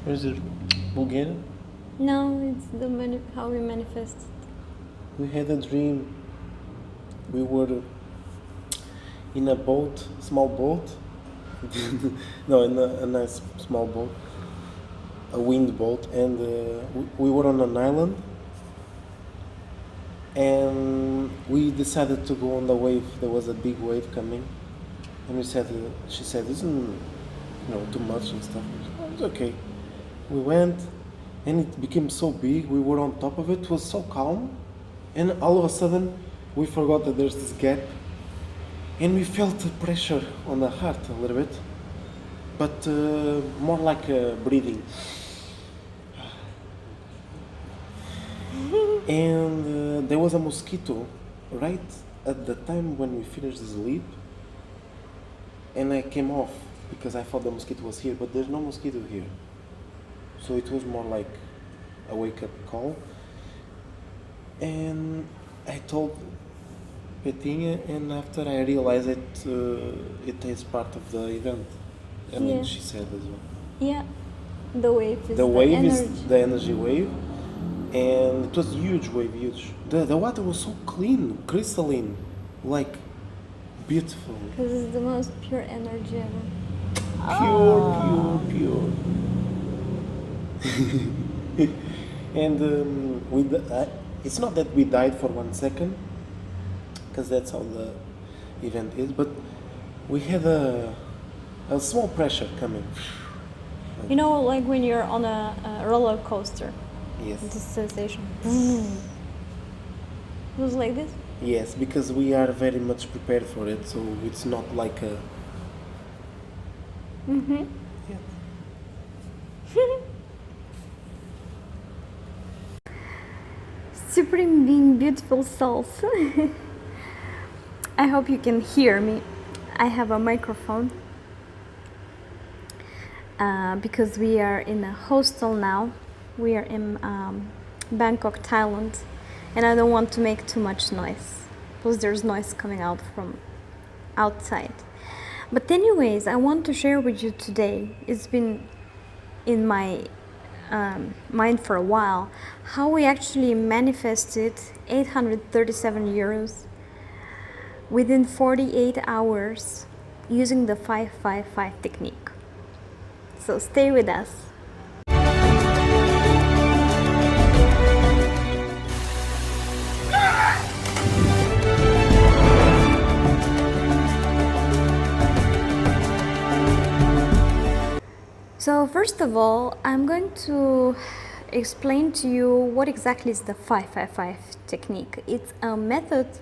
Or is it Bulgaria? No, it's how we manifest. We had a dream. We were in a boat, small boat. No, in a nice small boat, a wind boat, and we were on an island. And we decided to go on the wave. There was a big wave coming, and she said, "Isn't too much and stuff?" Oh, it's okay. We went, and it became so big. We were on top of it. It was so calm, and all of a sudden, we forgot that there's this gap, and we felt the pressure on the heart a little bit, but more like breathing. And there was a mosquito right at the time when we finished the sleep, and I came off because I thought the mosquito was here, but there's no mosquito here. So it was more like a wake-up call. And I told Petya, and after I realized it is part of the event. I mean, she said as well. Yeah, the wave is the wave is the energy wave. And it was huge wave, huge. The water was so clean, crystalline, like beautiful. Because it's the most pure energy ever. Pure. And it's not that we died for 1 second, because that's how the event is, but we had a small pressure coming. Like when you're on a roller coaster. Yes. This sensation. It was like this? Yes, because we are very much prepared for it, so it's not like a... Mm-hmm. Yeah. Supreme being, beautiful souls. I hope you can hear me. I have a microphone. Because we are in a hostel now. We are in Bangkok, Thailand, and I don't want to make too much noise because there's noise coming out from outside. But anyways, I want to share with you today, it's been in my mind for a while, how we actually manifested 837 euros within 48 hours using the 555 technique. So stay with us. So first of all, I'm going to explain to you what exactly is the 555 technique. It's a method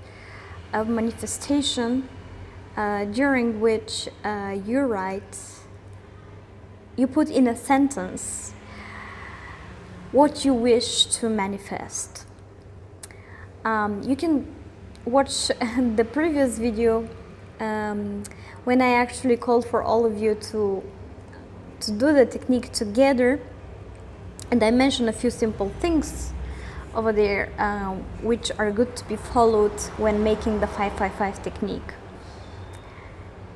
of manifestation during which you put in a sentence what you wish to manifest. You can watch the previous video when I actually called for all of you to do the technique together, and I mentioned a few simple things over there which are good to be followed when making the 555 technique.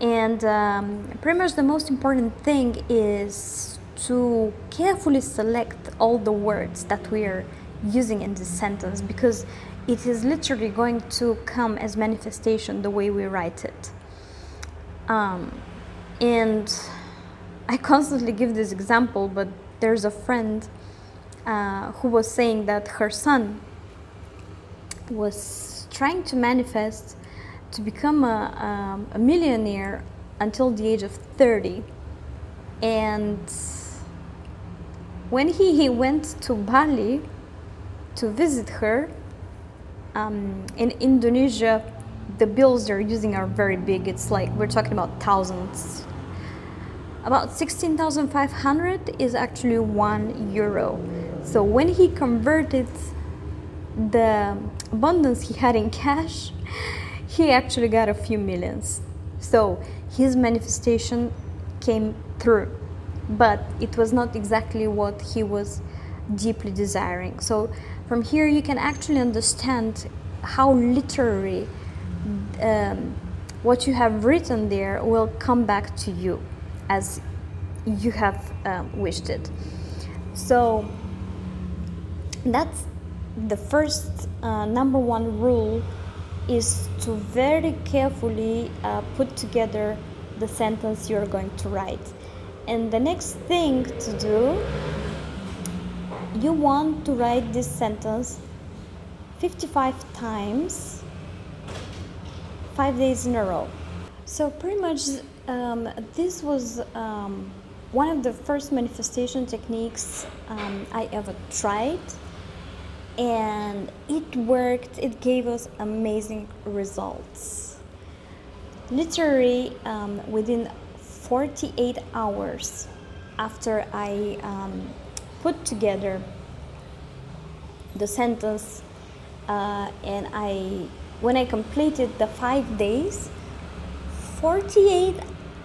And pretty much the most important thing is to carefully select all the words that we are using in this sentence, because it is literally going to come as manifestation the way we write it. And I constantly give this example, but there's a friend who was saying that her son was trying to manifest to become a millionaire until the age of 30. And when he went to Bali to visit her, in Indonesia, the bills they're using are very big. It's like, we're talking about thousands. About 16,500 is actually €1. So when he converted the abundance he had in cash, he actually got a few millions. So his manifestation came through, but it was not exactly what he was deeply desiring. So from here you can actually understand how literally what you have written there will come back to you. as you have wished it. So that's the first number one rule, is to very carefully put together the sentence you're going to write. And the next thing to do, you want to write this sentence 55 times, 5 days in a row. So pretty much this was one of the first manifestation techniques I ever tried, and it worked. It gave us amazing results. Literally within 48 hours after I put together the sentence, and when I completed the 5 days, 48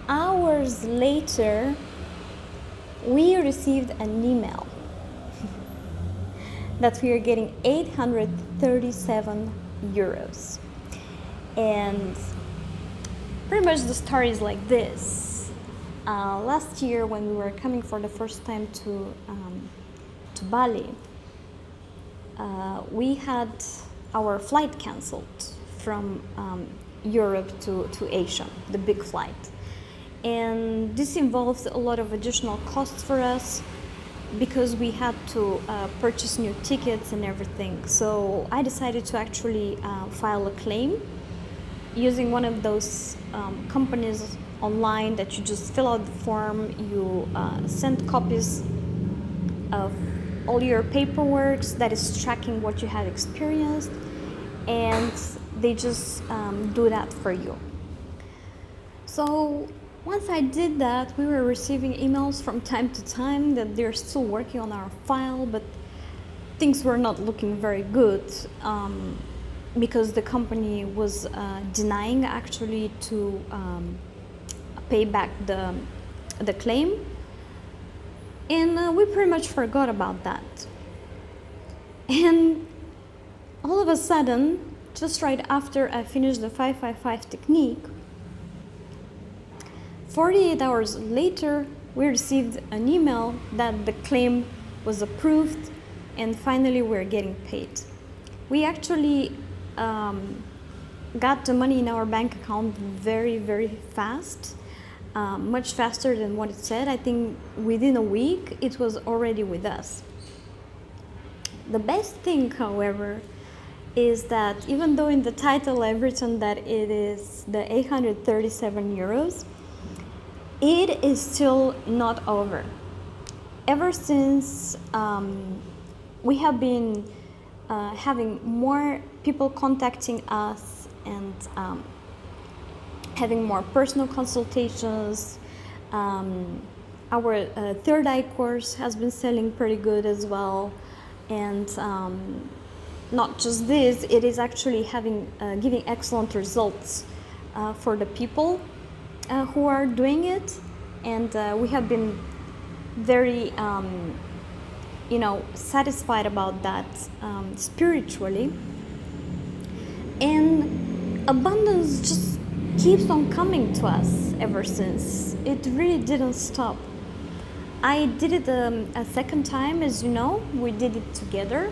hours later, we received an email that we are getting 837 euros. And pretty much the story is like this. Last year, when we were coming for the first time to Bali, we had our flight canceled from Europe to Asia, the big flight. And this involves a lot of additional costs for us because we had to purchase new tickets and everything. So I decided to actually file a claim using one of those companies online that you just fill out the form, you send copies of all your paperwork that is tracking what you have experienced, and they just do that for you. So once I did that, we were receiving emails from time to time that they're still working on our file, but things were not looking very good because the company was denying actually to pay back the claim. And we pretty much forgot about that. And all of a sudden, just right after I finished the 555 technique, 48 hours later, we received an email that the claim was approved and finally we're getting paid. We actually got the money in our bank account very, very fast, much faster than what it said. I think within a week it was already with us. The best thing, however, is that even though in the title I've written that it is the 837 euros, it is still not over. Ever since we have been having more people contacting us and having more personal consultations. Our third eye course has been selling pretty good as well. And not just this, it is actually giving excellent results for the people who are doing it. And we have been very satisfied about that spiritually. And abundance just keeps on coming to us ever since. It really didn't stop. I did it a second time, as you know. We did it together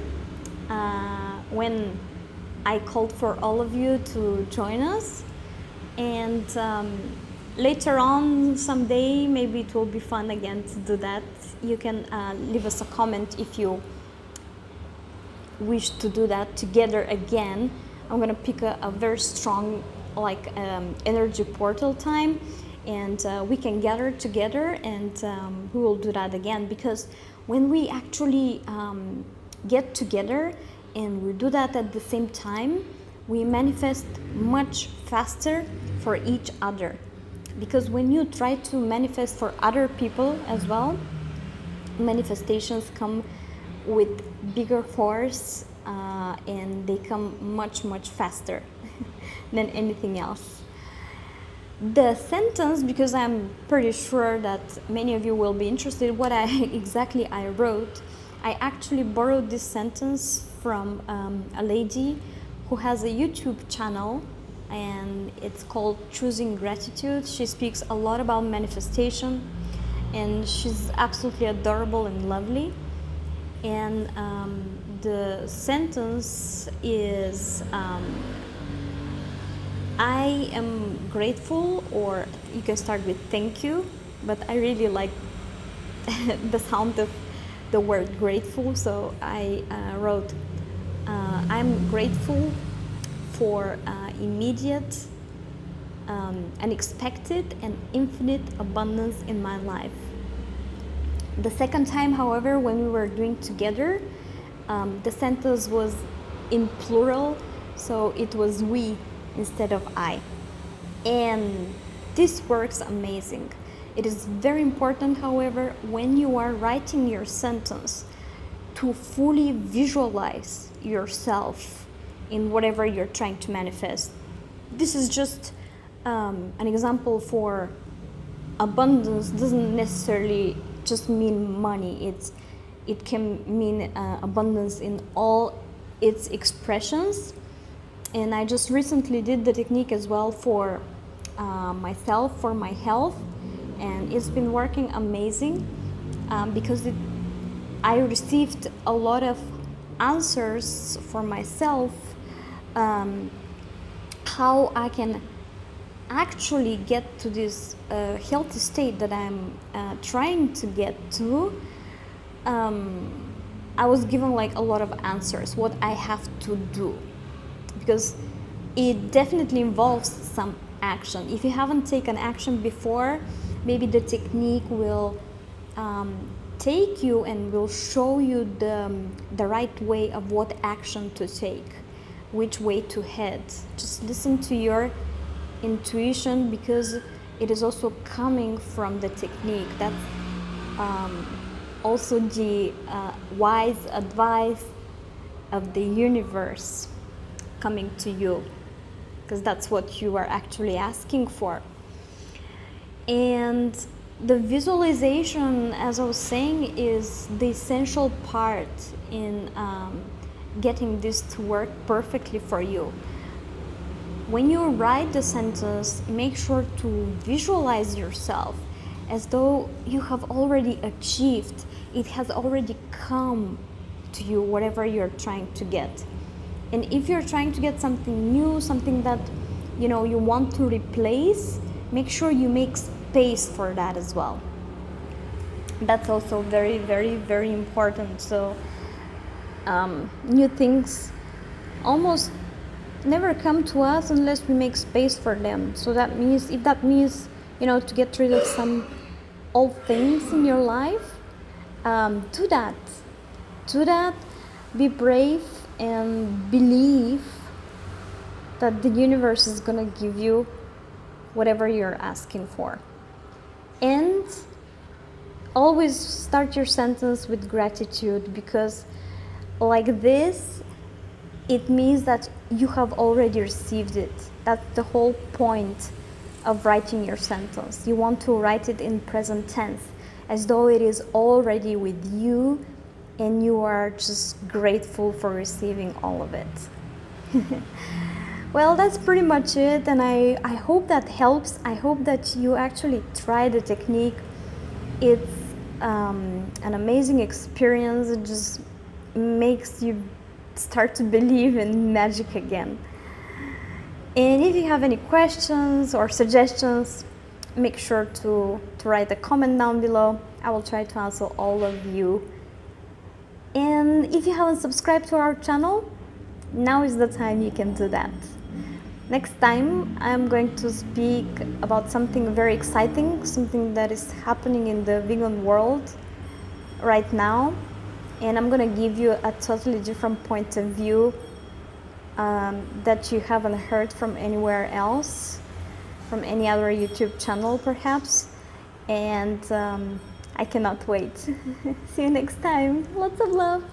when I called for all of you to join us. And later on, someday, maybe it will be fun again to do that. You can leave us a comment if you wish to do that together again. I'm going to pick a very strong energy portal time, and we can gather together, and we will do that again, because when we actually get together and we do that at the same time, we manifest much faster for each other. Because when you try to manifest for other people as well, manifestations come with bigger force and they come much, much faster than anything else. The sentence, because I'm pretty sure that many of you will be interested what exactly I wrote, I actually borrowed this sentence from a lady who has a YouTube channel and it's called Choosing Gratitude. She speaks a lot about manifestation, and she's absolutely adorable and lovely. And the sentence is, I am grateful, or you can start with thank you, but I really like the sound of the word grateful, so I wrote, I'm grateful for immediate, unexpected, and infinite abundance in my life. The second time, however, when we were doing together, the sentence was in plural, so it was we instead of I. And this works amazing. It is very important, however, when you are writing your sentence, to fully visualize yourself in whatever you're trying to manifest. This is just an example for abundance. Doesn't necessarily just mean money. It can mean abundance in all its expressions. And I just recently did the technique as well for myself, for my health, and it's been working amazing because I received a lot of answers for myself, how I can actually get to this healthy state that I'm trying to get to. I was given like a lot of answers, what I have to do, because it definitely involves some action. If you haven't taken action before, maybe the technique will take you and will show you the right way of what action to take, which way to head. Just listen to your intuition, because it is also coming from the technique. That's also the wise advice of the universe coming to you, because that's what you are actually asking for. And the visualization, as I was saying, is the essential part in getting this to work perfectly for you. When you write the sentence, make sure to visualize yourself as though you have already achieved, it has already come to you, whatever you're trying to get. And if you're trying to get something new, something that you want to replace, make sure you make space for that as well. That's also very, very, very important. So new things almost never come to us unless we make space for them. So that means, if that means to get rid of some old things in your life, do that. Be brave and believe that the universe is gonna give you whatever you're asking for. And always start your sentence with gratitude, because like this, it means that you have already received it. That's the whole point of writing your sentence. You want to write it in present tense, as though it is already with you and you are just grateful for receiving all of it. Well, that's pretty much it, and I hope that helps. I hope that you actually try the technique. It's an amazing experience. It just makes you start to believe in magic again. And if you have any questions or suggestions, make sure to write a comment down below. I will try to answer all of you. And if you haven't subscribed to our channel, now is the time you can do that. Next time, I'm going to speak about something very exciting, something that is happening in the vegan world right now. And I'm going to give you a totally different point of view that you haven't heard from anywhere else, from any other YouTube channel perhaps. And I cannot wait. See you next time. Lots of love.